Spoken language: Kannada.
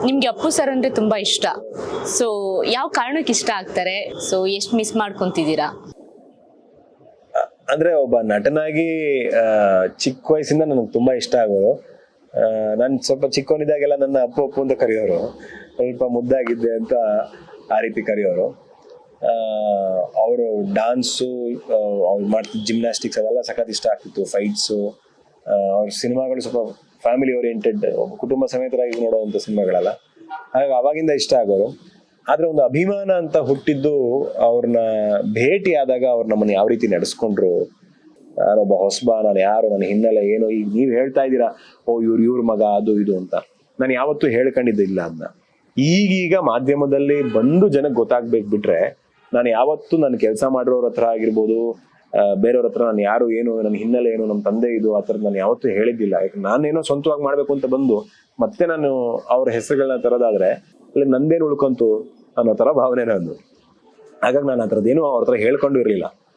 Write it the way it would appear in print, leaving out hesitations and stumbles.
ನಿಮ್ಗೆ ಅಪ್ಪು ಸರ್ ಅಂದ್ರೆ ತುಂಬಾ ಇಷ್ಟ. ಸೊ ಯಾವ ಕಾರಣಕ್ಕೆ ಇಷ್ಟ ಆಗ್ತಾರೆ? ಸೊ ಎಷ್ಟು ಮಿಸ್ ಮಾಡ್ಕೊಂತಿದ್ದೀರಾ? ಅಂದ್ರೆ ಒಬ್ಬ ನಟನಾಗಿ ಚಿಕ್ಕ ವಯಸ್ಸಿಂದ ನನಗೆ ತುಂಬಾ ಇಷ್ಟ ಆಗೋರು. ನಾನು ಸ್ವಲ್ಪ ಚಿಕ್ಕವನಿದ್ದಾಗೆಲ್ಲ ನನ್ನ ಅಪ್ಪು ಅಪ್ಪು ಅಂತ ಕರೆಯೋರು, ಸ್ವಲ್ಪ ಮುದ್ದಾಗಿದ್ದೆ ಅಂತ ಆ ರೀತಿ ಕರೆಯೋರು. ಅವರು ಡಾನ್ಸು, ಅವ್ರು ಮಾಡ್ತಿದ್ದ ಜಿಮ್ನಾಸ್ಟಿಕ್ಸ್ ಅದೆಲ್ಲ ಸಖತ್ ಇಷ್ಟ ಆಗ್ತಿತ್ತು. ಫೈಟ್ಸು, ಅವ್ರ ಸಿನಿಮಾಗಳು ಸ್ವಲ್ಪ ಫ್ಯಾಮಿಲಿ ಓರಿಯೆಂಟೆಡ್, ಕುಟುಂಬ ಸಮೇತರಾಗಿ ನೋಡುವಂಥ ಸಿನಿಮಾಗಳಲ್ಲ. ಹಾಗಾಗಿ ಅವಾಗಿಂದ ಇಷ್ಟ ಆಗೋರು. ಆದ್ರೆ ಒಂದು ಅಭಿಮಾನ ಅಂತ ಹುಟ್ಟಿದ್ದು ಅವ್ರನ್ನ ಭೇಟಿ ಆದಾಗ ಅವ್ರು ನಮ್ಮನ್ನ ಯಾವ ರೀತಿ ನಡೆಸ್ಕೊಂಡ್ರು, ನಾನೊಬ್ಬ ಹೊಸಬ, ನಾನು ಯಾರು, ನನ್ನ ಹಿನ್ನೆಲೆ ಏನು, ಈಗ ನೀವು ಹೇಳ್ತಾ ಇದ್ದೀರಾ ಓ ಇವ್ರ ಮಗ ಅದು ಇದು ಅಂತ, ನಾನು ಯಾವತ್ತೂ ಹೇಳ್ಕೊಂಡಿದ್ದಿಲ್ಲ ಅದನ್ನ. ಈಗೀಗ ಮಾಧ್ಯಮದಲ್ಲಿ ಬಂದು ಜನಕ್ಕೆ ಗೊತ್ತಾಗ್ಬೇಕು ಬಿಟ್ರೆ, ನಾನು ಯಾವತ್ತೂ ನನ್ನ ಕೆಲಸ ಮಾಡಿರೋರ ಹತ್ರ ಆಗಿರ್ಬೋದು, ಬೇರೆಯವ್ರ ಹತ್ರ ನಾನು ಯಾರು ಏನು, ನನ್ನ ಹಿನ್ನೆಲೆ ಏನು, ನಮ್ಮ ತಂದೆ ಇದು ಆ ಥರದ್ದು ನಾನು ಯಾವತ್ತೂ ಹೇಳಿದ್ದಿಲ್ಲ. ಯಾಕಂದ್ರೆ ನಾನೇನೋ ಸ್ವಂತವಾಗಿ ಮಾಡ್ಬೇಕು ಅಂತ ಬಂದು ಮತ್ತೆ ನಾನು ಅವ್ರ ಹೆಸರುಗಳನ್ನ ತರೋದಾದ್ರೆ ಅಲ್ಲಿ ನಂದೇನು ಉಳ್ಕೊಂತು ಅನ್ನೋ ಥರ ಭಾವನೆ ನಂದು. ಹಾಗಾಗಿ ನಾನು ಆ ಥರದ್ದೇನು ಅವ್ರ ಹತ್ರ ಹೇಳ್ಕೊಂಡು ಇರಲಿಲ್ಲ.